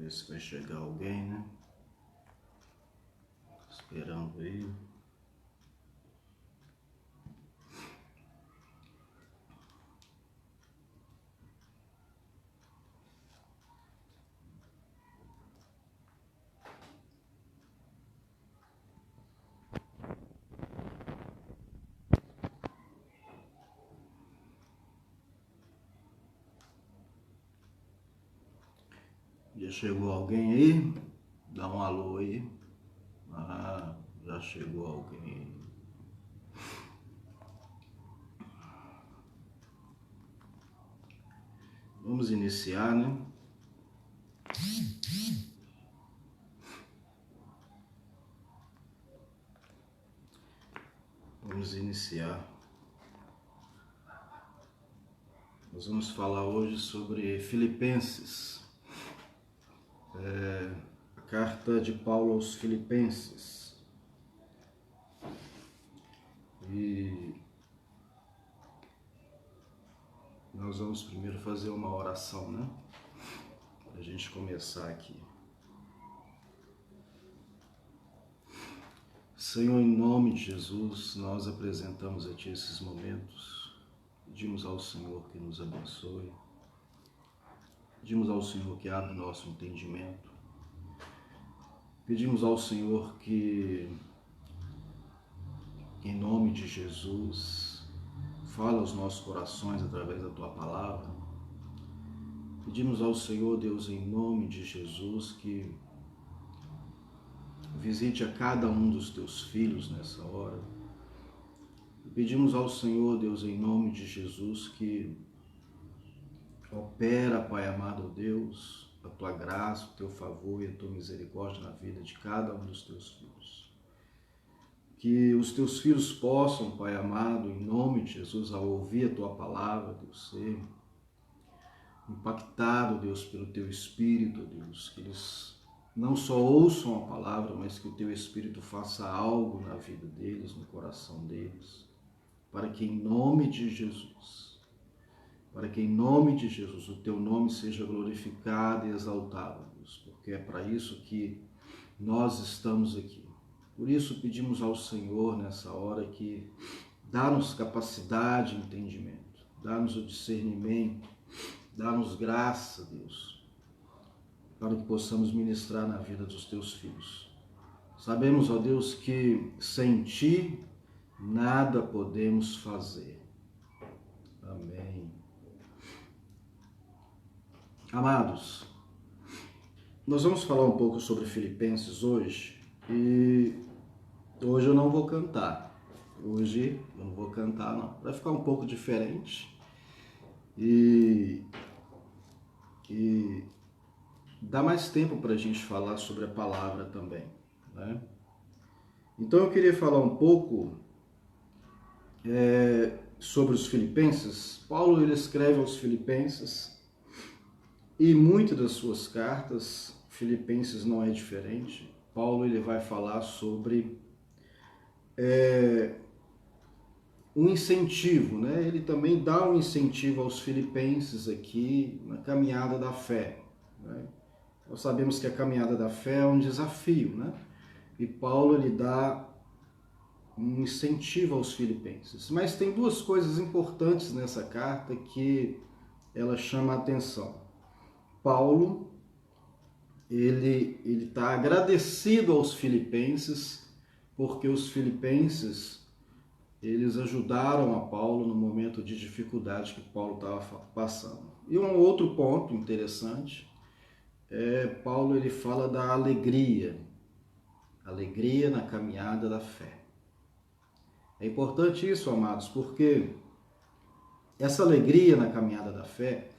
Ver se vai chegar alguém, né? Esperando aí. Já chegou alguém aí? Dá um alô aí. Ah, já chegou alguém. Vamos iniciar, né? Vamos iniciar. Nós vamos falar hoje sobre Filipenses. A carta de Paulo aos Filipenses. E nós vamos primeiro fazer uma oração, né? Para a gente começar aqui. Senhor, em nome de Jesus, nós apresentamos a Ti esses momentos. Pedimos ao Senhor que nos abençoe. Pedimos ao Senhor que abra o nosso entendimento. Pedimos ao Senhor que, em nome de Jesus, fala aos nossos corações através da Tua palavra. Pedimos ao Senhor, Deus, em nome de Jesus, que visite a cada um dos Teus filhos nessa hora. Pedimos ao Senhor, Deus, em nome de Jesus, que opera, Pai amado Deus, a Tua graça, o Teu favor e a Tua misericórdia na vida de cada um dos Teus filhos. Que os Teus filhos possam, Pai amado, em nome de Jesus, ao ouvir a Tua palavra, Deus, ser impactado, Deus, pelo Teu Espírito, Deus, que eles não só ouçam a palavra, mas que o Teu Espírito faça algo na vida deles, no coração deles, para que em nome de Jesus, o Teu nome seja glorificado e exaltado, Deus, porque é para isso que nós estamos aqui. Por isso pedimos ao Senhor nessa hora que dá-nos capacidade e entendimento, dá-nos o discernimento, dá-nos graça, Deus, para que possamos ministrar na vida dos Teus filhos. Sabemos, ó Deus, que sem Ti nada podemos fazer. Amém. Amados, nós vamos falar um pouco sobre Filipenses hoje, e hoje eu não vou cantar. Hoje eu não vou cantar, não. Vai ficar um pouco diferente e dá mais tempo para a gente falar sobre a palavra também, né? Então eu queria falar um pouco sobre os Filipenses. Paulo, ele escreve aos Filipenses e muitas das suas cartas, Filipenses não é diferente. Paulo, ele vai falar sobre um incentivo, né? Ele também dá um incentivo aos filipenses aqui na caminhada da fé, né? Nós sabemos que a caminhada da fé é um desafio, né? E Paulo, ele dá um incentivo aos filipenses. Mas tem duas coisas importantes nessa carta que ela chama a atenção. Paulo, ele está agradecido aos filipenses porque os filipenses, eles ajudaram a Paulo no momento de dificuldade que Paulo estava passando. E um outro ponto interessante Paulo, ele fala da alegria na caminhada da fé. É importante isso, amados, porque essa alegria na caminhada da fé,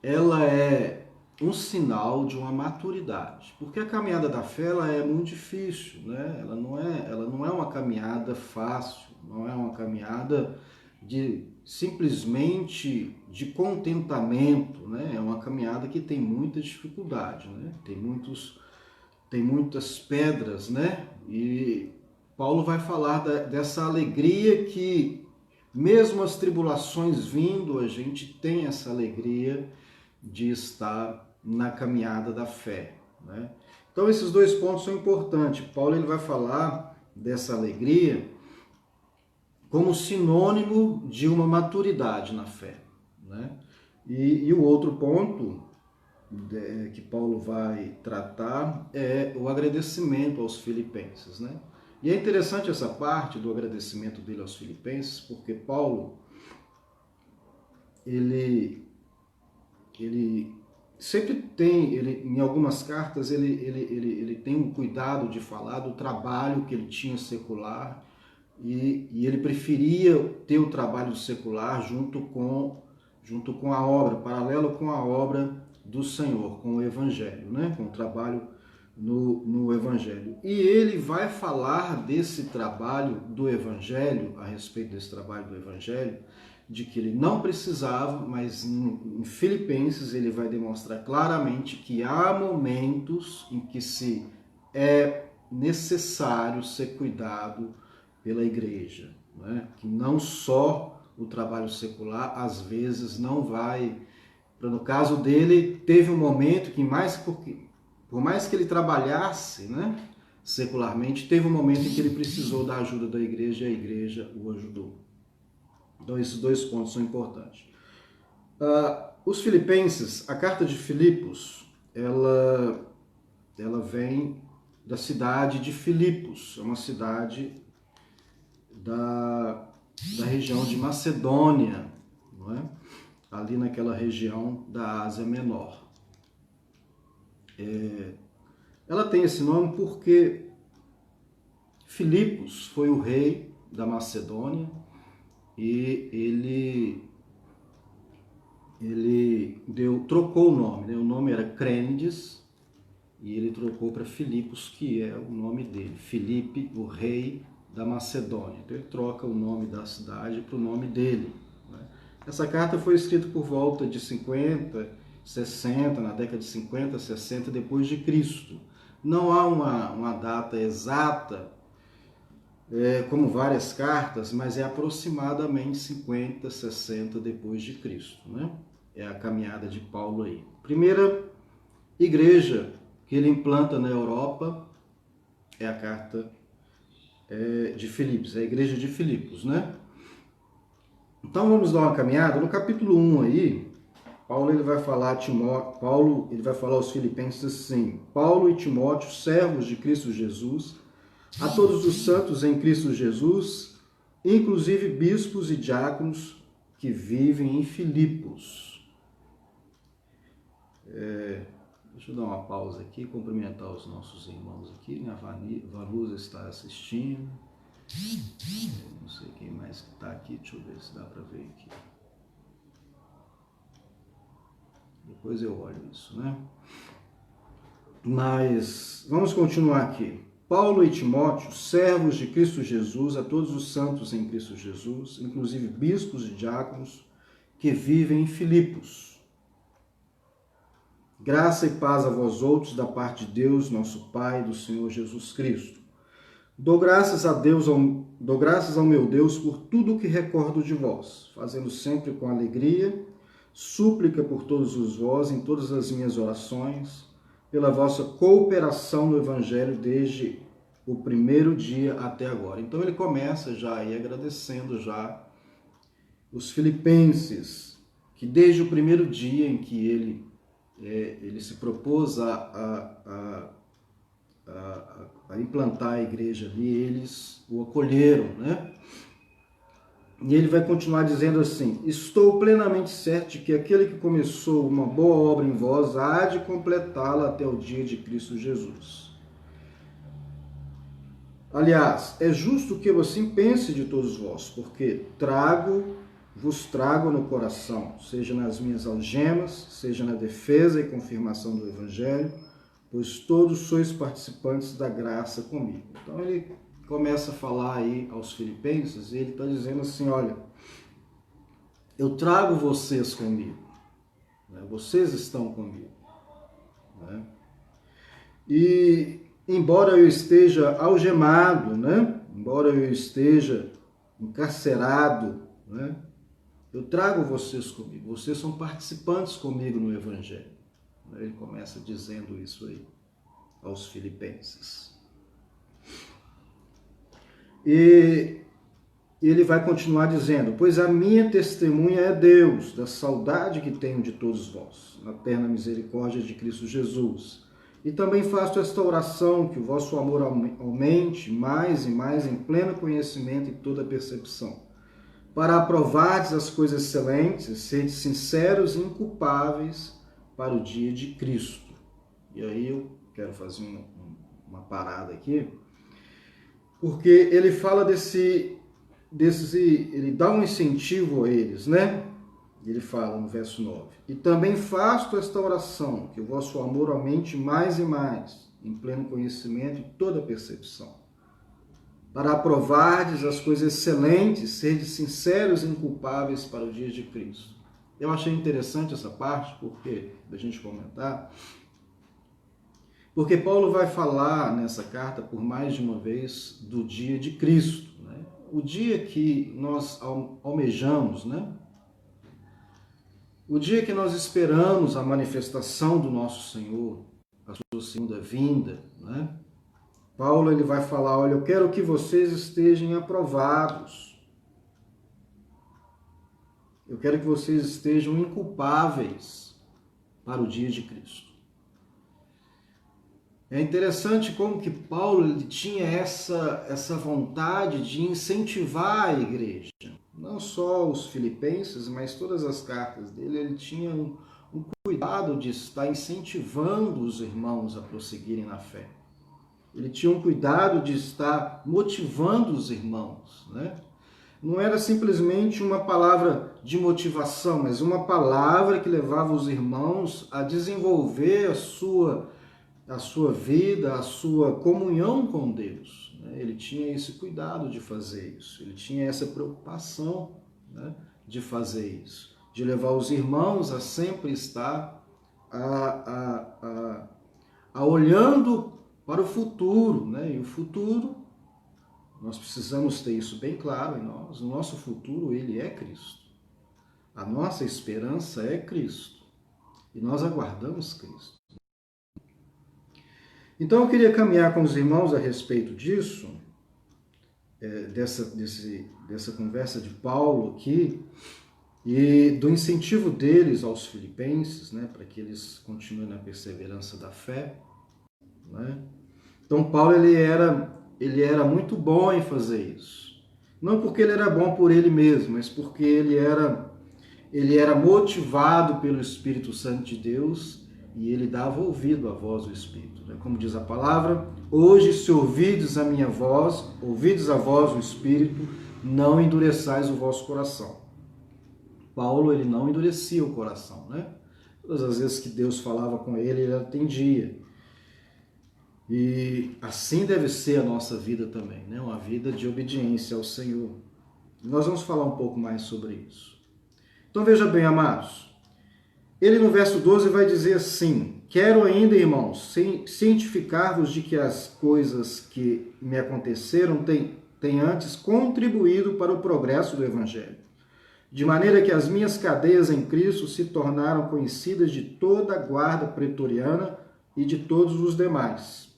ela é um sinal de uma maturidade, porque a caminhada da fé, ela é muito difícil, né? Ela não é uma caminhada fácil, não é uma caminhada simplesmente de contentamento, né? É uma caminhada que tem muita dificuldade, né? Tem muitas pedras, né? E Paulo vai falar dessa alegria que, mesmo as tribulações vindo, a gente tem essa alegria de estar na caminhada da fé. né? Então esses dois pontos são importantes. Paulo ele vai falar dessa alegria como sinônimo de uma maturidade na fé, né? E o outro ponto que Paulo vai tratar é o agradecimento aos filipenses, né? E é interessante essa parte do agradecimento dele aos filipenses, porque Paulo, ele sempre tem, em algumas cartas, ele tem um cuidado de falar do trabalho que ele tinha secular, e ele preferia ter o trabalho secular junto com a obra, paralelo com a obra do Senhor, com o Evangelho, né? Com o trabalho no Evangelho. E ele vai falar desse trabalho do Evangelho, a respeito desse trabalho do Evangelho, de que ele não precisava, mas em Filipenses ele vai demonstrar claramente que há momentos em que se é necessário ser cuidado pela igreja, né? Que não só o trabalho secular, às vezes não vai. No caso dele, teve um momento que por mais que ele trabalhasse, né, secularmente, teve um momento em que ele precisou da ajuda da igreja e a igreja o ajudou. Então esses dois pontos são importantes. Os filipenses, a carta de Filipos, ela vem da cidade de Filipos, é uma cidade da região de Macedônia, não é? Ali naquela região da Ásia Menor. Ela tem esse nome porque Filipos foi o rei da Macedônia e ele trocou o nome, né? O nome era Crênides e ele trocou para Filipos, que é o nome dele, Filipe, o rei da Macedônia. Então ele troca o nome da cidade para o nome dele, né? Essa carta foi escrita por volta de 50, 60, na década de 50, 60 depois de Cristo. Não há uma data exata, como várias cartas, mas é aproximadamente 50, 60 depois de Cristo, né? É a caminhada de Paulo aí. Primeira igreja que ele implanta na Europa é a carta de Filipos, é a igreja de Filipos, né? Então vamos dar uma caminhada. No capítulo 1 aí, Paulo ele vai falar aos filipenses assim: Paulo e Timóteo, servos de Cristo Jesus, a todos os santos em Cristo Jesus, inclusive bispos e diáconos que vivem em Filipos. Deixa eu dar uma pausa aqui, cumprimentar os nossos irmãos aqui, né? A Vanusa está assistindo. Não sei quem mais que está aqui, deixa eu ver se dá para ver aqui. Depois eu olho isso, né? Mas vamos continuar aqui. Paulo e Timóteo, servos de Cristo Jesus, a todos os santos em Cristo Jesus, inclusive bispos e diáconos que vivem em Filipos. Graça e paz a vós outros da parte de Deus, nosso Pai, do Senhor Jesus Cristo. Dou graças ao meu Deus por tudo o que recordo de vós, fazendo sempre com alegria, súplica por todos os vós em todas as minhas orações, pela vossa cooperação no Evangelho desde o primeiro dia até agora. Então ele começa já aí agradecendo já os filipenses, que desde o primeiro dia em que ele se propôs a implantar a igreja ali, eles o acolheram, né? E ele vai continuar dizendo assim: estou plenamente certo de que aquele que começou uma boa obra em vós há de completá-la até o dia de Cristo Jesus. Aliás, é justo que eu assim pense de todos vós, porque vos trago no coração, seja nas minhas algemas, seja na defesa e confirmação do Evangelho, pois todos sois participantes da graça comigo. Então ele começa a falar aí aos filipenses e ele está dizendo assim: olha, eu trago vocês comigo, né? Vocês estão comigo, né? E embora eu esteja algemado, né? Embora eu esteja encarcerado, né? Eu trago vocês comigo, vocês são participantes comigo no Evangelho. Ele começa dizendo isso aí. aos filipenses. E ele vai continuar dizendo: pois a minha testemunha é Deus, da saudade que tenho de todos vós, na terna misericórdia de Cristo Jesus. E também faço esta oração, que o vosso amor aumente mais e mais em pleno conhecimento e toda percepção, para aprovardes as coisas excelentes, seres sinceros e inculpáveis para o dia de Cristo. E aí eu quero fazer uma parada aqui, porque ele fala ele dá um incentivo a eles, né? Ele fala no verso 9: e também faço esta oração, que o vosso amor aumente mais e mais, em pleno conhecimento e toda percepção, para aprovardes as coisas excelentes, serdes sinceros e inculpáveis para o dia de Cristo. Eu achei interessante essa parte, porque, da gente comentar, porque Paulo vai falar nessa carta, por mais de uma vez, do dia de Cristo, né? O dia que nós almejamos, né? O dia que nós esperamos a manifestação do nosso Senhor, a sua segunda vinda, né? Paulo ele vai falar: olha, eu quero que vocês estejam aprovados. Eu quero que vocês estejam inculpáveis para o dia de Cristo. É interessante como que Paulo ele tinha essa vontade de incentivar a igreja. Não só os filipenses, mas todas as cartas dele, ele tinha um cuidado de estar incentivando os irmãos a prosseguirem na fé. Ele tinha um cuidado de estar motivando os irmãos, né? Não era simplesmente uma palavra de motivação, mas uma palavra que levava os irmãos a desenvolver a sua vida, a sua comunhão com Deus. Ele tinha esse cuidado de fazer isso, ele tinha essa preocupação, né, de fazer isso, de levar os irmãos a sempre estar olhando para o futuro, né? E o futuro, nós precisamos ter isso bem claro em nós. O nosso futuro, ele é Cristo. A nossa esperança é Cristo. E nós aguardamos Cristo. Então eu queria caminhar com os irmãos a respeito disso, dessa conversa de Paulo aqui, e do incentivo deles aos filipenses, né, para que eles continuem na perseverança da fé, né? Então Paulo ele era muito bom em fazer isso. Não porque ele era bom por ele mesmo, mas porque ele era motivado pelo Espírito Santo de Deus e ele dava ouvido à voz do Espírito. Né? Como diz a palavra: hoje, se ouvides a minha voz, ouvides a voz do Espírito, não endureçais o vosso coração. Paulo ele não endurecia o coração, né? Todas as vezes que Deus falava com ele, ele atendia. E assim deve ser a nossa vida também, né? Uma vida de obediência ao Senhor. Nós vamos falar um pouco mais sobre isso. Então veja bem, amados, ele no verso 12 vai dizer assim: quero ainda, irmãos, cientificar-vos de que as coisas que me aconteceram têm antes contribuído para o progresso do Evangelho, de maneira que as minhas cadeias em Cristo se tornaram conhecidas de toda a guarda pretoriana e de todos os demais.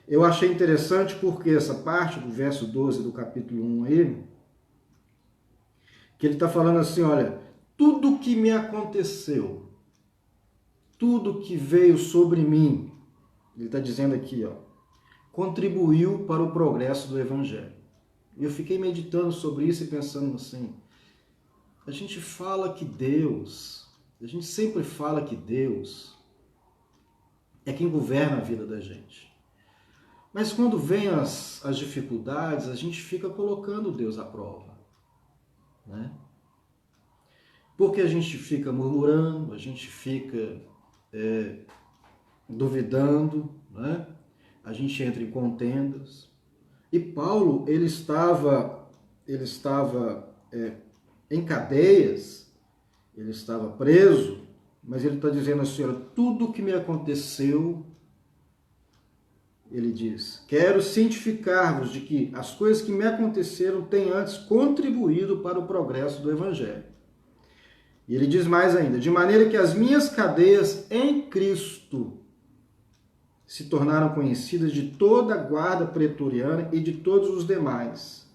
Eu achei interessante porque essa parte do verso 12 do capítulo 1 aí, que ele está falando assim: olha, tudo que me aconteceu, tudo que veio sobre mim, ele está dizendo aqui, ó, contribuiu para o progresso do Evangelho. E eu fiquei meditando sobre isso e pensando assim: a gente sempre fala que Deus é quem governa a vida da gente. Mas quando vem as dificuldades, a gente fica colocando Deus à prova, né? Porque a gente fica murmurando, a gente fica duvidando, né? A gente entra em contendas. E Paulo, ele estava em cadeias, ele estava preso, mas ele está dizendo assim: olha, tudo que me aconteceu, ele diz, quero cientificar-vos de que as coisas que me aconteceram têm antes contribuído para o progresso do Evangelho. E ele diz mais ainda: de maneira que as minhas cadeias em Cristo se tornaram conhecidas de toda a guarda pretoriana e de todos os demais.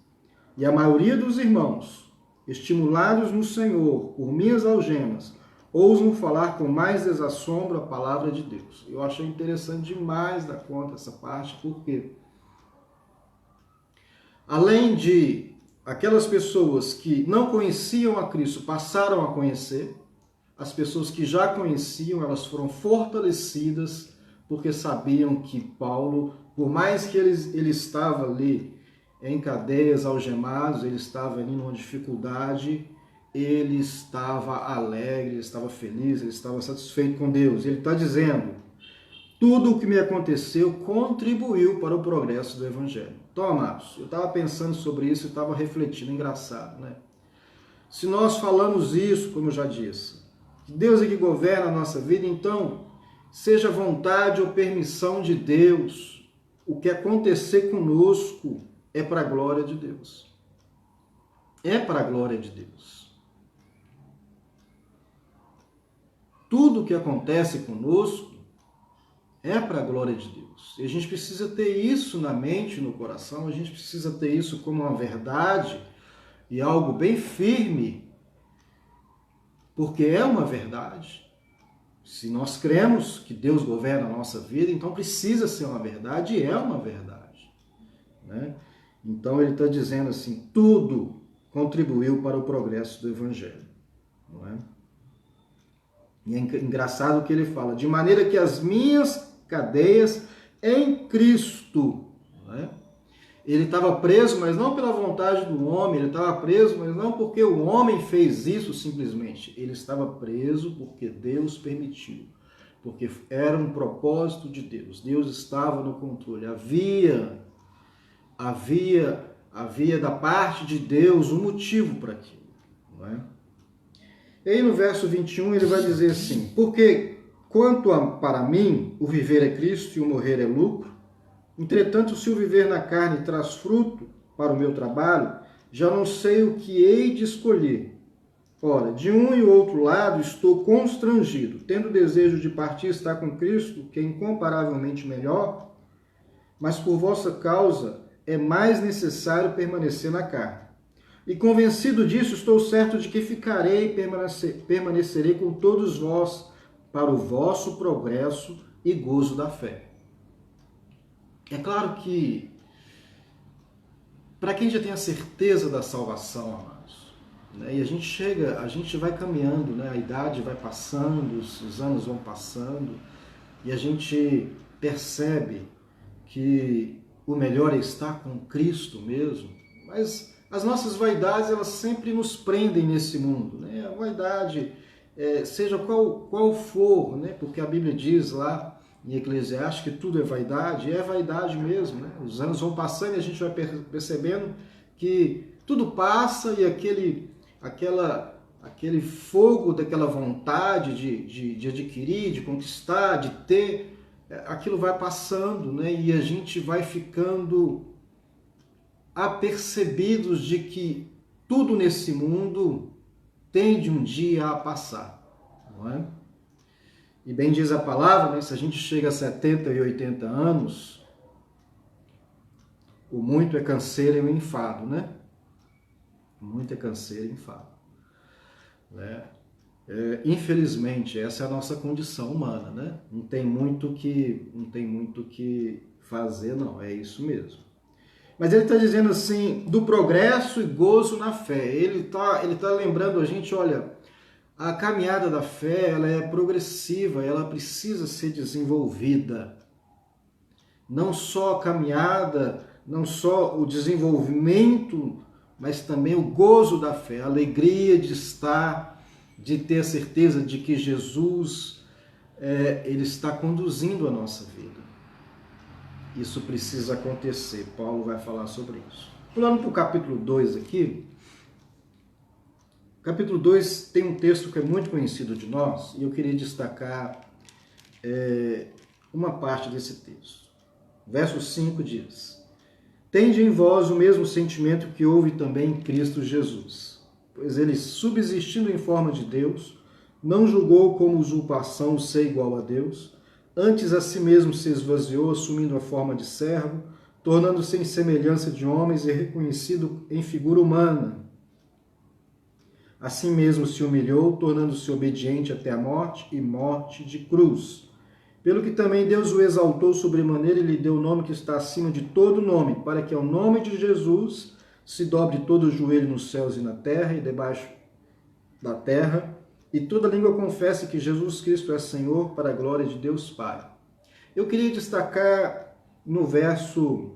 E a maioria dos irmãos, estimulados no Senhor por minhas algemas, ousam falar com mais desassombro a palavra de Deus. Eu achei interessante demais da conta essa parte, porque além de aquelas pessoas que não conheciam a Cristo passaram a conhecer, as pessoas que já conheciam, elas foram fortalecidas porque sabiam que Paulo, por mais que ele estava ali em cadeias, algemados, ele estava ali numa dificuldade, ele estava alegre, ele estava feliz, ele estava satisfeito com Deus. Ele está dizendo, tudo o que me aconteceu contribuiu para o progresso do Evangelho. Então, amados, eu estava pensando sobre isso e estava refletindo, engraçado, né? Se nós falamos isso, como eu já disse, que Deus é que governa a nossa vida, então, seja vontade ou permissão de Deus, o que acontecer conosco é para a glória de Deus. É para a glória de Deus. Tudo o que acontece conosco é para a glória de Deus. E a gente precisa ter isso na mente, no coração, a gente precisa ter isso como uma verdade e algo bem firme, porque é uma verdade. Se nós cremos que Deus governa a nossa vida, então precisa ser uma verdade e é uma verdade, né? Então ele está dizendo assim, tudo contribuiu para o progresso do Evangelho, não é? E é engraçado que ele fala, de maneira que as minhas cadeias em Cristo, não é? Ele estava preso, mas não pela vontade do homem, ele estava preso, mas não porque o homem fez isso simplesmente. Ele estava preso porque Deus permitiu, porque era um propósito de Deus. Deus estava no controle. Havia da parte de Deus um motivo para aquilo, não é? E aí no verso 21 ele vai dizer assim, porque para mim o viver é Cristo e o morrer é lucro, entretanto, se o viver na carne traz fruto para o meu trabalho, já não sei o que hei de escolher. Ora, de um e outro lado estou constrangido, tendo desejo de partir e estar com Cristo, que é incomparavelmente melhor, mas por vossa causa é mais necessário permanecer na carne. E convencido disso, estou certo de que ficarei e permanecerei com todos vós para o vosso progresso e gozo da fé. É claro que, para quem já tem a certeza da salvação, amados, né, e a gente vai caminhando, né, a idade vai passando, os anos vão passando, e a gente percebe que o melhor é estar com Cristo mesmo, mas as nossas vaidades, elas sempre nos prendem nesse mundo, né? A vaidade, seja qual for, né, porque a Bíblia diz lá, em Eclesiastes que tudo é vaidade mesmo, né? Os anos vão passando e a gente vai percebendo que tudo passa e aquele fogo daquela vontade de adquirir, de conquistar, de ter, aquilo vai passando, né? E a gente vai ficando apercebidos de que tudo nesse mundo tende um dia a passar, não é? E bem diz a palavra, né? Se a gente chega a 70 e 80 anos, o muito é canseiro e o enfado, né? O muito é canseiro e enfado, né? Infelizmente, essa é a nossa condição humana, né? Não tem muito que fazer, não. É isso mesmo. Mas ele está dizendo assim, do progresso e gozo na fé. Ele tá lembrando a gente, olha, a caminhada da fé, ela é progressiva, ela precisa ser desenvolvida. Não só a caminhada, não só o desenvolvimento, mas também o gozo da fé, a alegria de estar, de ter a certeza de que Jesus, ele está conduzindo a nossa vida. Isso precisa acontecer. Paulo vai falar sobre isso. Pulando para o capítulo 2 aqui, capítulo 2 tem um texto que é muito conhecido de nós, e eu queria destacar uma parte desse texto. Verso 5 diz, tende em vós o mesmo sentimento que houve também em Cristo Jesus, pois ele, subsistindo em forma de Deus, não julgou como usurpação o ser igual a Deus, Antes a si mesmo se esvaziou, assumindo a forma de servo, tornando-se em semelhança de homens e reconhecido em figura humana. Assim mesmo se humilhou, tornando-se obediente até a morte e morte de cruz. Pelo que também Deus o exaltou sobremaneira e lhe deu o nome que está acima de todo nome, para que ao nome de Jesus se dobre todo o joelho nos céus e na terra e debaixo da terra, e toda língua confesse que Jesus Cristo é Senhor, para a glória de Deus Pai. Eu queria destacar no verso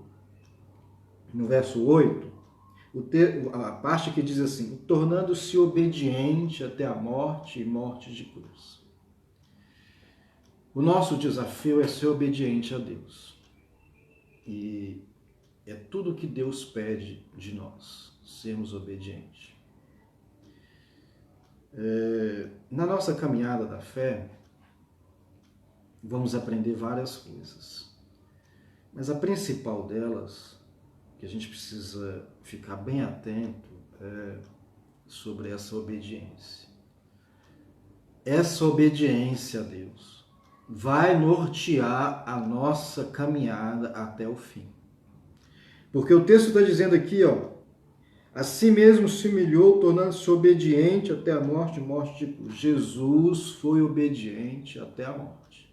8, a parte que diz assim, tornando-se obediente até a morte e morte de cruz. O nosso desafio é ser obediente a Deus. E é tudo que Deus pede de nós, sermos obedientes. Na nossa caminhada da fé, vamos aprender várias coisas. Mas a principal delas, que a gente precisa ficar bem atento, é sobre essa obediência. Essa obediência a Deus vai nortear a nossa caminhada até o fim. Porque o texto está dizendo aqui, assim mesmo se humilhou, tornando-se obediente até a morte, morte de cruz. Jesus foi obediente até a morte.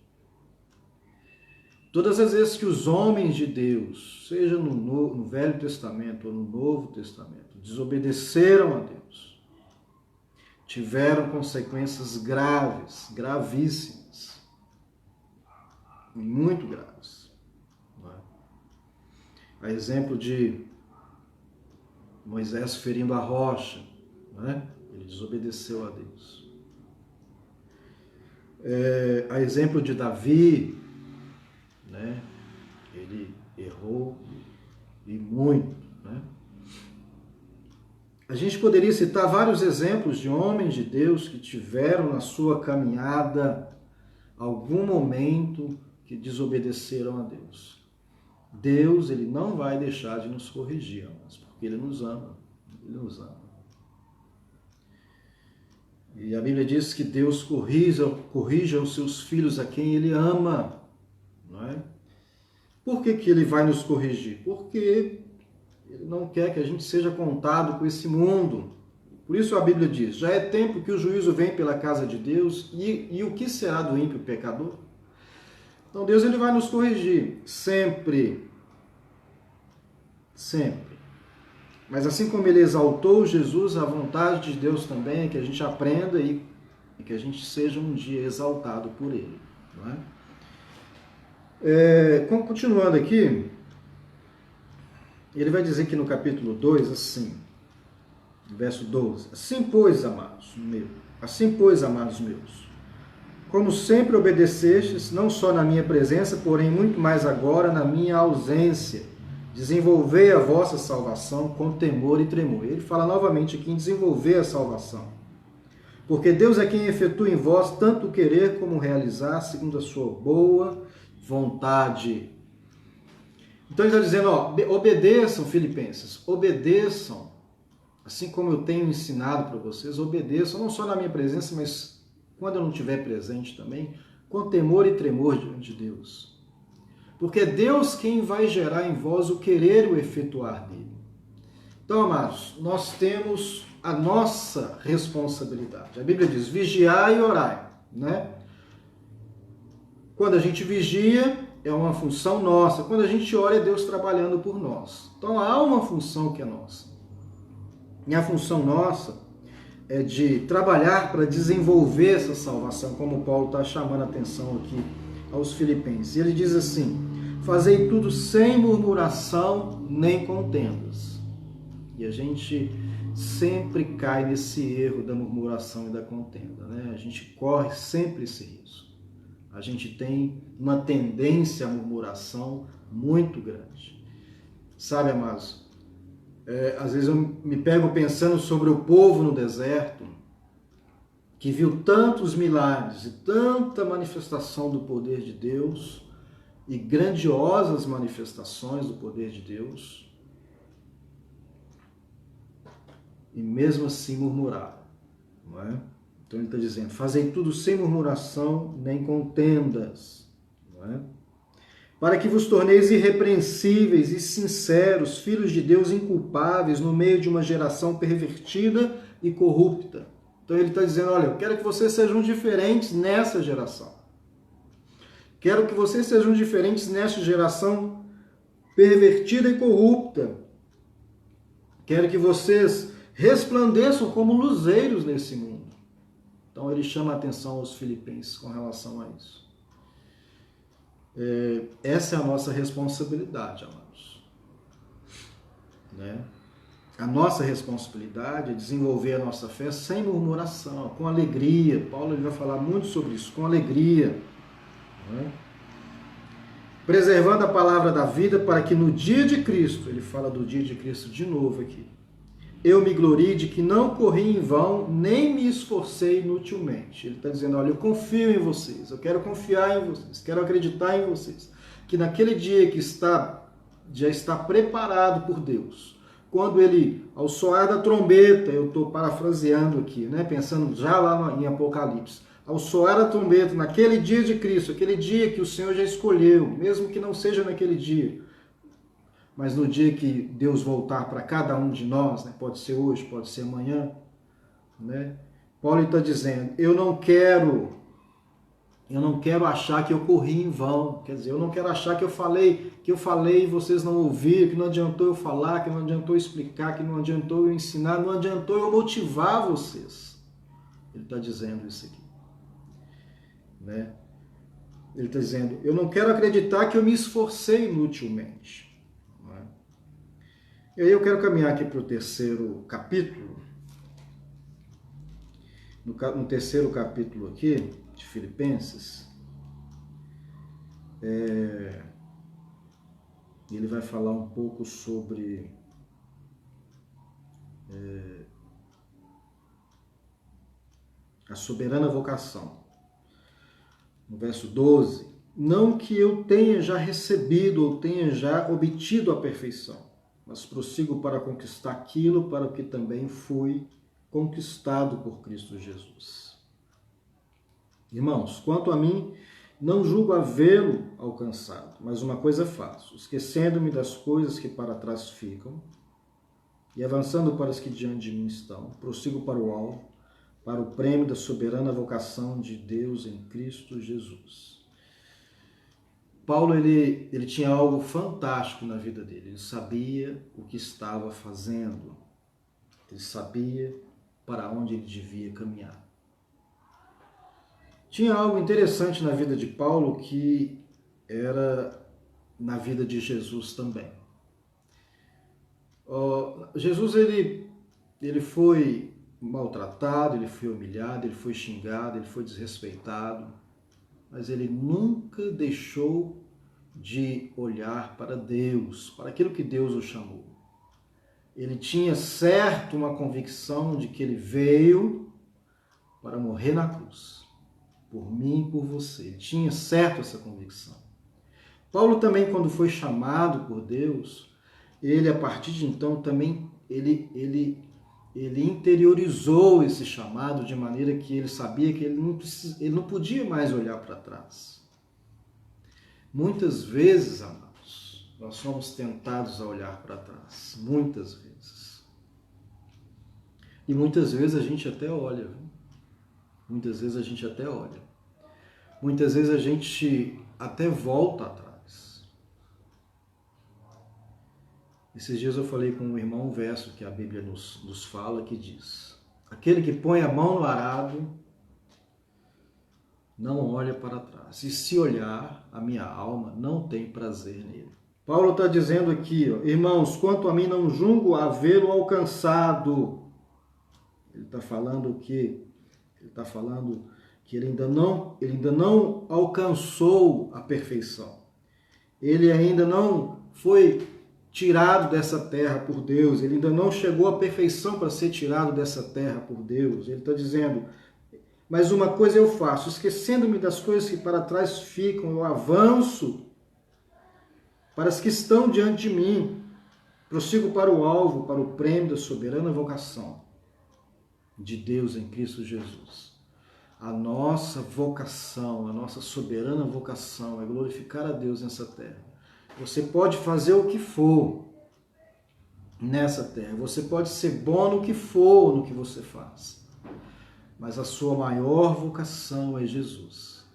Todas as vezes que os homens de Deus, seja no Velho Testamento ou no Novo Testamento, desobedeceram a Deus, tiveram consequências graves, gravíssimas, muito graves. A exemplo de Moisés ferindo a rocha, ele desobedeceu a Deus. A exemplo de Davi, ele errou e muito. A gente poderia citar vários exemplos de homens de Deus que tiveram na sua caminhada algum momento que desobedeceram a Deus. Deus, ele não vai deixar de nos corrigir, mas porque ele nos ama. Ele nos ama. E a Bíblia diz que Deus corrija os seus filhos a quem ele ama. Não é? Por que ele vai nos corrigir? Porque ele não quer que a gente seja contado com esse mundo. Por isso a Bíblia diz, já é tempo que o juízo vem pela casa de Deus, e o que será do ímpio pecador? Então Deus, ele vai nos corrigir, sempre. Sempre. Mas assim como ele exaltou Jesus, a vontade de Deus também é que a gente aprenda e que a gente seja um dia exaltado por ele. Não é? Continuando aqui, ele vai dizer aqui no capítulo 2, assim, verso 12, assim pois, amados meus, como sempre obedecestes, não só na minha presença, porém muito mais agora na minha ausência, desenvolvei a vossa salvação com temor e tremor. Ele fala novamente aqui em desenvolver a salvação. Porque Deus é quem efetua em vós tanto o querer como o realizar, segundo a sua boa vontade. Então ele está dizendo, obedeçam, filipenses, obedeçam, assim como eu tenho ensinado para vocês, obedeçam, não só na minha presença, mas quando eu não estiver presente também, com temor e tremor diante de Deus. Porque é Deus quem vai gerar em vós o querer e o efetuar dele. Então, amados, nós temos a nossa responsabilidade. A Bíblia diz, vigiai e orai, né? Quando a gente vigia, é uma função nossa. Quando a gente ora, é Deus trabalhando por nós. Então, há uma função que é nossa. E a função nossa é de trabalhar para desenvolver essa salvação, como Paulo está chamando a atenção aqui aos filipenses. E ele diz assim, fazei tudo sem murmuração nem contendas. E a gente sempre cai nesse erro da murmuração e da contenda, né? A gente corre sempre esse risco. A gente tem uma tendência à murmuração muito grande. Sabe, amados, às vezes eu me pego pensando sobre o povo no deserto, que viu tantos milagres e tanta manifestação do poder de Deus, e grandiosas manifestações do poder de Deus, e mesmo assim murmurar, não é? Então ele está dizendo, fazei tudo sem murmuração nem contendas, não é? Para que vos torneis irrepreensíveis e sinceros, filhos de Deus inculpáveis, no meio de uma geração pervertida e corrupta. Então ele está dizendo, olha, eu quero que vocês sejam diferentes nessa geração. Quero que vocês sejam diferentes nessa geração pervertida e corrupta. Quero que vocês resplandeçam como luzeiros nesse mundo. Então ele chama a atenção aos filipenses com relação a isso. Essa é a nossa responsabilidade, amados. Né? A nossa responsabilidade é desenvolver a nossa fé sem murmuração, com alegria. Paulo ele vai falar muito sobre isso, com alegria. Né? Preservando a palavra da vida para que no dia de Cristo, ele fala do dia de Cristo de novo aqui, eu me glorie de que não corri em vão, nem me esforcei inutilmente. Ele está dizendo, olha, eu confio em vocês, eu quero confiar em vocês, quero acreditar em vocês, que naquele dia que já está preparado por Deus, quando ele, ao soar da trombeta, eu estou parafraseando aqui, né, pensando já lá em Apocalipse, ao soar da trombeta, naquele dia de Cristo, aquele dia que o Senhor já escolheu, mesmo que não seja naquele dia, mas no dia que Deus voltar para cada um de nós, né, pode ser hoje, pode ser amanhã, né, Paulo está dizendo, eu não quero achar que eu corri em vão, quer dizer, eu não quero achar que eu falei e vocês não ouviram, que não adiantou eu falar, que não adiantou eu explicar, que não adiantou eu ensinar, não adiantou eu motivar vocês. Ele está dizendo isso aqui. Né? Ele está dizendo, eu não quero acreditar que eu me esforcei inutilmente. Né? E aí eu quero caminhar aqui para o terceiro capítulo. No terceiro capítulo aqui, de Filipenses, ele vai falar um pouco sobre a soberana vocação. No verso 12, não que eu tenha já recebido ou tenha já obtido a perfeição, mas prossigo para conquistar aquilo para o que também fui conquistado por Cristo Jesus. Irmãos, quanto a mim, não julgo havê-lo alcançado, mas uma coisa faço, esquecendo-me das coisas que para trás ficam e avançando para as que diante de mim estão, prossigo para o alvo, para o prêmio da soberana vocação de Deus em Cristo Jesus. Paulo, ele tinha algo fantástico na vida dele. Ele sabia o que estava fazendo. Ele sabia para onde ele devia caminhar. Tinha algo interessante na vida de Paulo que era na vida de Jesus também. Jesus, ele foi maltratado, ele foi humilhado, ele foi xingado, ele foi desrespeitado, mas ele nunca deixou de olhar para Deus, para aquilo que Deus o chamou. Ele tinha certo uma convicção de que ele veio para morrer na cruz, por mim e por você. Ele tinha certo essa convicção. Paulo também, quando foi chamado por Deus, ele, a partir de então, também, ele interiorizou esse chamado de maneira que ele sabia que ele não podia mais olhar para trás. Muitas vezes, amados, nós somos tentados a olhar para trás. Muitas vezes. E muitas vezes a gente até olha. Viu? Muitas vezes a gente até olha. Muitas vezes a gente até volta atrás. Esses dias eu falei com um irmão um verso que a Bíblia nos fala, que diz: aquele que põe a mão no arado não olha para trás. E se olhar, a minha alma não tem prazer nele. Paulo está dizendo aqui, ó, irmãos, quanto a mim não julgo havê-lo alcançado. Ele está falando o quê? Ele está falando que ele ainda não alcançou a perfeição. Ele ainda não foi tirado dessa terra por Deus, ele ainda não chegou à perfeição para ser tirado dessa terra por Deus. Ele está dizendo, mas uma coisa eu faço, esquecendo-me das coisas que para trás ficam, eu avanço para as que estão diante de mim, prossigo para o alvo, para o prêmio da soberana vocação de Deus em Cristo Jesus. A nossa vocação, a nossa soberana vocação é glorificar a Deus nessa terra. Você pode fazer o que for nessa terra, você pode ser bom no que for no que você faz, mas a sua maior vocação é Jesus.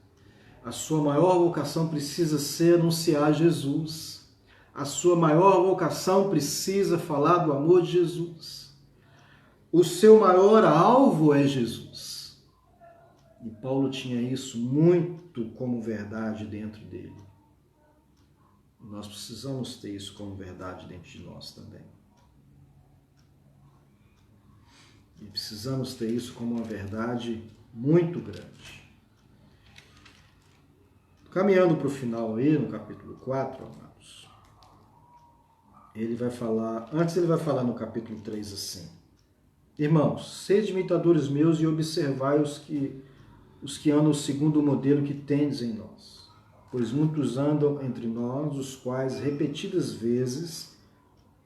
A sua maior vocação precisa ser anunciar Jesus. A sua maior vocação precisa falar do amor de Jesus. O seu maior alvo é Jesus. E Paulo tinha isso muito como verdade dentro dele. Nós precisamos ter isso como verdade dentro de nós também. E precisamos ter isso como uma verdade muito grande. Caminhando para o final aí, no capítulo 4, amados, ele vai falar no capítulo 3 assim: Irmãos, sede imitadores meus e observai os que andam segundo o modelo que tendes em nós. Pois muitos andam entre nós, os quais repetidas vezes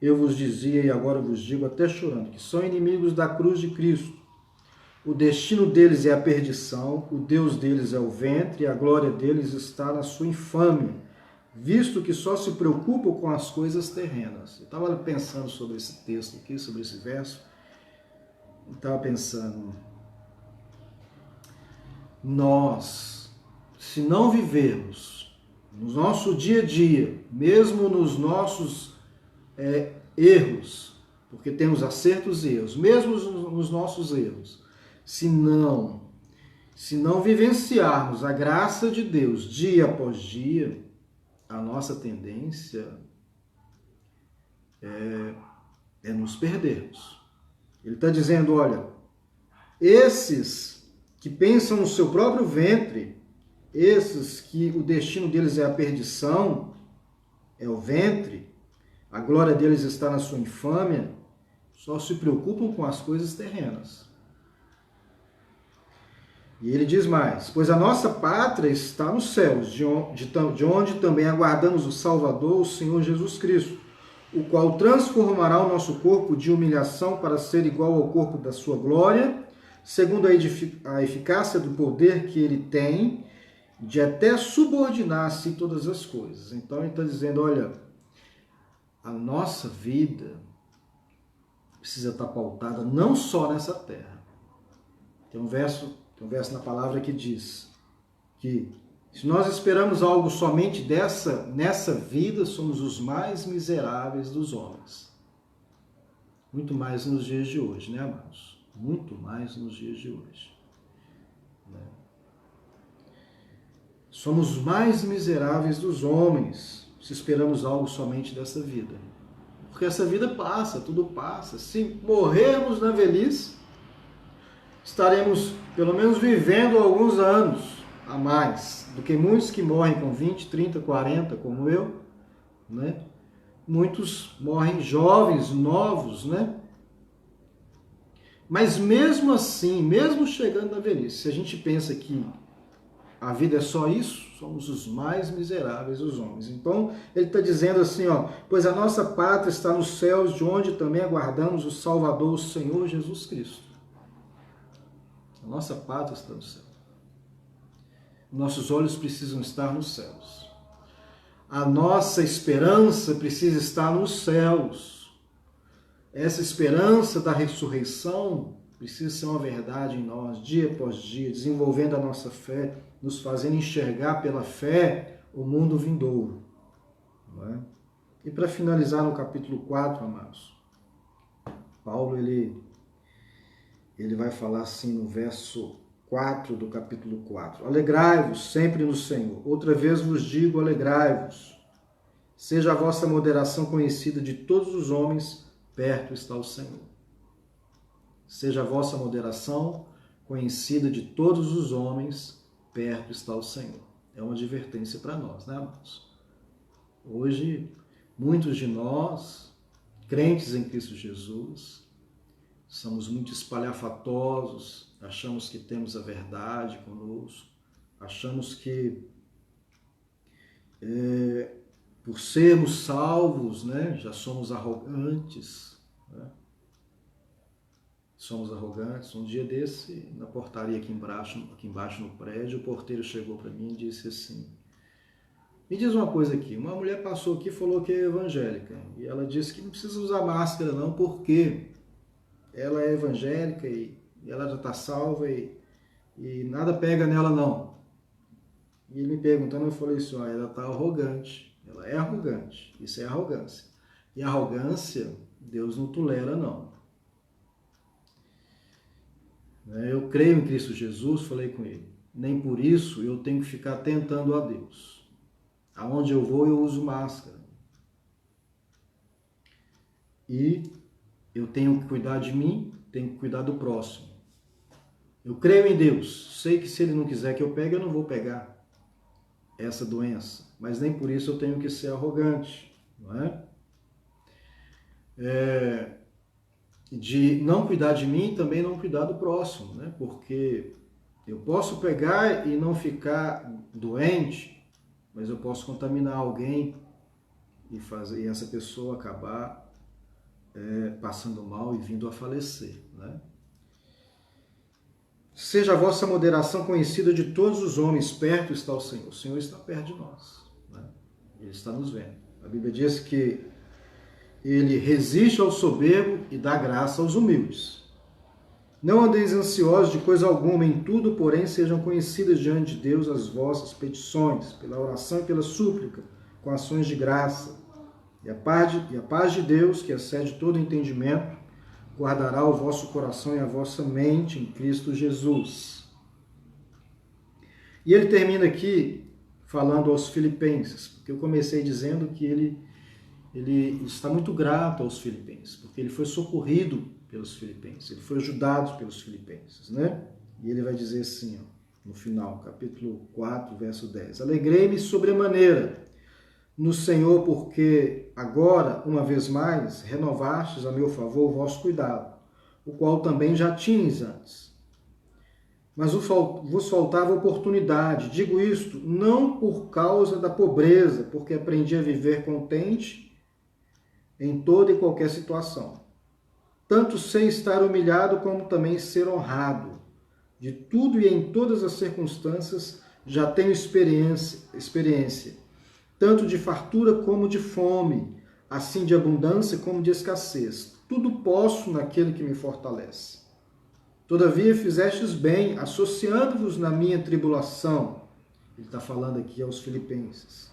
eu vos dizia e agora vos digo até chorando, que são inimigos da cruz de Cristo. O destino deles é a perdição, o Deus deles é o ventre, e a glória deles está na sua infâmia, visto que só se preocupam com as coisas terrenas. Eu estava pensando sobre esse texto aqui, sobre esse verso, eu estava pensando, nós, se não vivermos no nosso dia a dia, mesmo nos nossos erros, porque temos acertos e erros, mesmo nos nossos erros, se não vivenciarmos a graça de Deus dia após dia, a nossa tendência é nos perdermos. Ele está dizendo, olha, esses que pensam no seu próprio ventre, esses que o destino deles é a perdição, é o ventre, a glória deles está na sua infâmia, só se preocupam com as coisas terrenas. E ele diz mais, pois a nossa pátria está nos céus, de onde também aguardamos o Salvador, o Senhor Jesus Cristo, o qual transformará o nosso corpo de humilhação para ser igual ao corpo da sua glória, segundo a eficácia do poder que ele tem, de até subordinar-se todas as coisas. Então ele está dizendo, olha, a nossa vida precisa estar pautada não só nessa terra. Tem um verso na palavra que diz que se nós esperamos algo somente nessa vida, somos os mais miseráveis dos homens. Muito mais nos dias de hoje, né, amados? Muito mais nos dias de hoje. Né? Somos os mais miseráveis dos homens se esperamos algo somente dessa vida. Porque essa vida passa, tudo passa. Se morrermos na velhice, estaremos pelo menos vivendo alguns anos a mais do que muitos que morrem com 20, 30, 40, como eu, né? Muitos morrem jovens, novos, né? Mas mesmo assim, mesmo chegando na velhice, se a gente pensa que a vida é só isso, somos os mais miseráveis dos homens. Então, ele está dizendo assim, ó, pois a nossa pátria está nos céus, de onde também aguardamos o Salvador, o Senhor Jesus Cristo. A nossa pátria está no céu. Nossos olhos precisam estar nos céus. A nossa esperança precisa estar nos céus. Essa esperança da ressurreição precisa ser uma verdade em nós, dia após dia, desenvolvendo a nossa fé, nos fazendo enxergar pela fé o mundo vindouro. Não é? E para finalizar no capítulo 4, amados, Paulo ele vai falar assim no verso 4 do capítulo 4. Alegrai-vos sempre no Senhor. Outra vez vos digo, alegrai-vos. Seja a vossa moderação conhecida de todos os homens, perto está o Senhor. Seja a vossa moderação conhecida de todos os homens, perto está o Senhor. É uma advertência para nós, né, amados? Hoje, muitos de nós, crentes em Cristo Jesus, somos muito espalhafatosos, achamos que temos a verdade conosco, achamos que por sermos salvos, né, já somos arrogantes, né? somos arrogantes. Um dia desse, na portaria aqui embaixo no prédio, o porteiro chegou para mim e disse assim: me diz uma coisa aqui, uma mulher passou aqui e falou que é evangélica, e ela disse que não precisa usar máscara não, porque ela é evangélica e ela já está salva e nada pega nela não. E ele me perguntando, eu falei assim: ela está arrogante, ela é arrogante, isso é arrogância. E arrogância, Deus não tolera não. Eu creio em Cristo Jesus, falei com ele, nem por isso eu tenho que ficar tentando a Deus. Aonde eu vou, eu uso máscara. E eu tenho que cuidar de mim, tenho que cuidar do próximo. Eu creio em Deus, sei que se Ele não quiser que eu pegue, eu não vou pegar essa doença. Mas nem por isso eu tenho que ser arrogante, não é? De não cuidar de mim, também não cuidar do próximo, né? Porque eu posso pegar e não ficar doente, mas eu posso contaminar alguém e essa pessoa acabar passando mal e vindo a falecer, né? Seja a vossa moderação conhecida de todos os homens, perto está o Senhor. O Senhor está perto de nós, né? Ele está nos vendo. A Bíblia diz que Ele resiste ao soberbo e dá graça aos humildes. Não andeis ansiosos de coisa alguma, em tudo, porém, sejam conhecidas diante de Deus as vossas petições, pela oração e pela súplica, com ações de graça. E a paz de Deus, que excede todo entendimento, guardará o vosso coração e a vossa mente em Cristo Jesus. E ele termina aqui falando aos filipenses, porque eu comecei dizendo que ele está muito grato aos filipenses, porque ele foi socorrido pelos filipenses, ele foi ajudado pelos filipenses, né? E ele vai dizer assim, ó, no final, capítulo 4, verso 10. Alegrei-me sobremaneira no Senhor, porque agora, uma vez mais, renovastes a meu favor o vosso cuidado, o qual também já tinhas antes. Mas vos faltava oportunidade. Digo isto não por causa da pobreza, porque aprendi a viver contente em toda e qualquer situação. Tanto sei estar humilhado como também ser honrado. De tudo e em todas as circunstâncias já tenho experiência, tanto de fartura como de fome, assim de abundância como de escassez. Tudo posso naquele que me fortalece. Todavia fizestes bem, associando-vos na minha tribulação. Ele está falando aqui aos filipenses.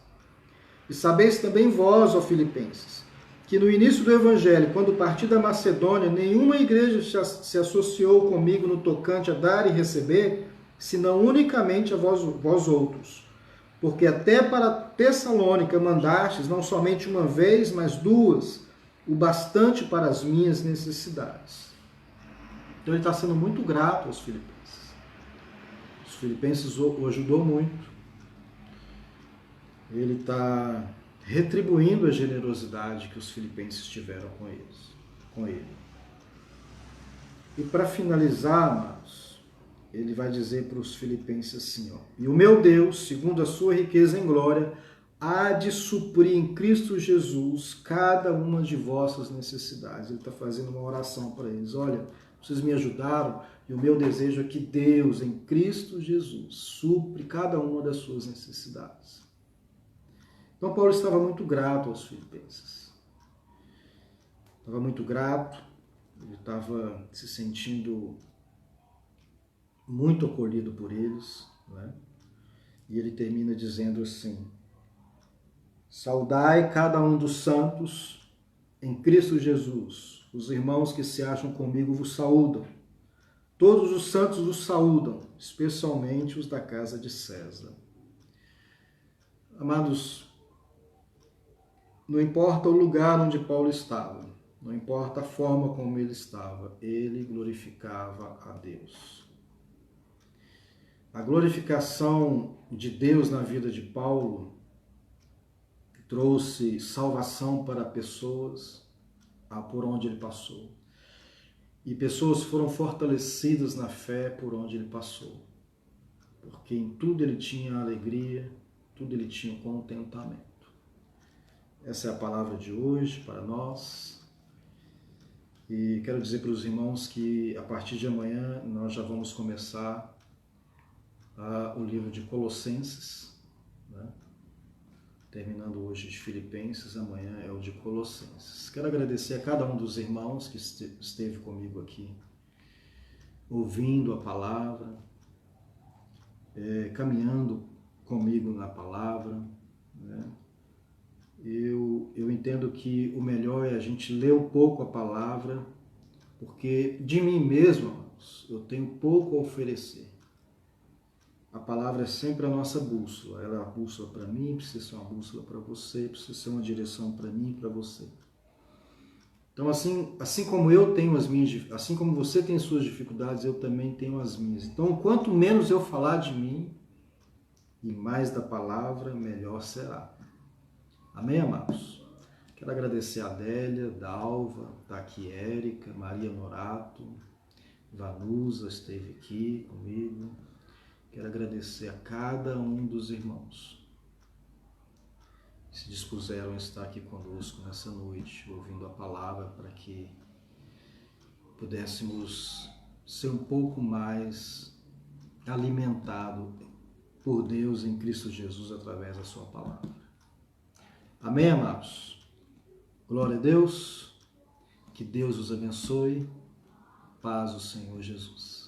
E sabeis também vós, ó filipenses, que no início do Evangelho, quando parti da Macedônia, nenhuma igreja se associou comigo no tocante a dar e receber, senão unicamente a vós outros. Porque até para Tessalônica mandastes, não somente uma vez, mas duas, o bastante para as minhas necessidades. Então ele está sendo muito grato aos filipenses. Os filipenses o ajudou muito. Ele está retribuindo a generosidade que os filipenses tiveram com ele. E para finalizar, amados, ele vai dizer para os filipenses assim, ó: e o meu Deus, segundo a sua riqueza em glória, há de suprir em Cristo Jesus cada uma de vossas necessidades. Ele está fazendo uma oração para eles. Olha, vocês me ajudaram e o meu desejo é que Deus, em Cristo Jesus, supre cada uma das suas necessidades. Então, Paulo estava muito grato aos filipenses. Estava muito grato, ele estava se sentindo muito acolhido por eles, né? E ele termina dizendo assim: saudai cada um dos santos em Cristo Jesus. Os irmãos que se acham comigo vos saúdam. Todos os santos vos saúdam, especialmente os da casa de César. Amados, não importa o lugar onde Paulo estava, não importa a forma como ele estava, ele glorificava a Deus. A glorificação de Deus na vida de Paulo trouxe salvação para pessoas por onde ele passou. E pessoas foram fortalecidas na fé por onde ele passou. Porque em tudo ele tinha alegria, tudo ele tinha contentamento. Essa é a palavra de hoje para nós. E quero dizer para os irmãos que a partir de amanhã nós já vamos começar o livro de Colossenses, né? Terminando hoje de Filipenses, amanhã é o de Colossenses. Quero agradecer a cada um dos irmãos que esteve comigo aqui, ouvindo a palavra, caminhando comigo na palavra, né? Eu entendo que o melhor é a gente ler um pouco a palavra, porque de mim mesmo, irmãos, eu tenho pouco a oferecer. A palavra é sempre a nossa bússola. Ela é uma bússola para mim, precisa ser uma bússola para você, precisa ser uma direção para mim e para você. Então, assim como eu tenho as minhas, assim como você tem suas dificuldades, eu também tenho as minhas. Então, quanto menos eu falar de mim e mais da palavra, melhor será. Amém, amados? Quero agradecer a Adélia, Dalva, está aqui Érica, Maria Norato, Vanusa esteve aqui comigo. Quero agradecer a cada um dos irmãos que se dispuseram a estar aqui conosco nessa noite, ouvindo a palavra, para que pudéssemos ser um pouco mais alimentados por Deus em Cristo Jesus através da sua palavra. Amém, amados? Glória a Deus, que Deus os abençoe, paz do Senhor Jesus.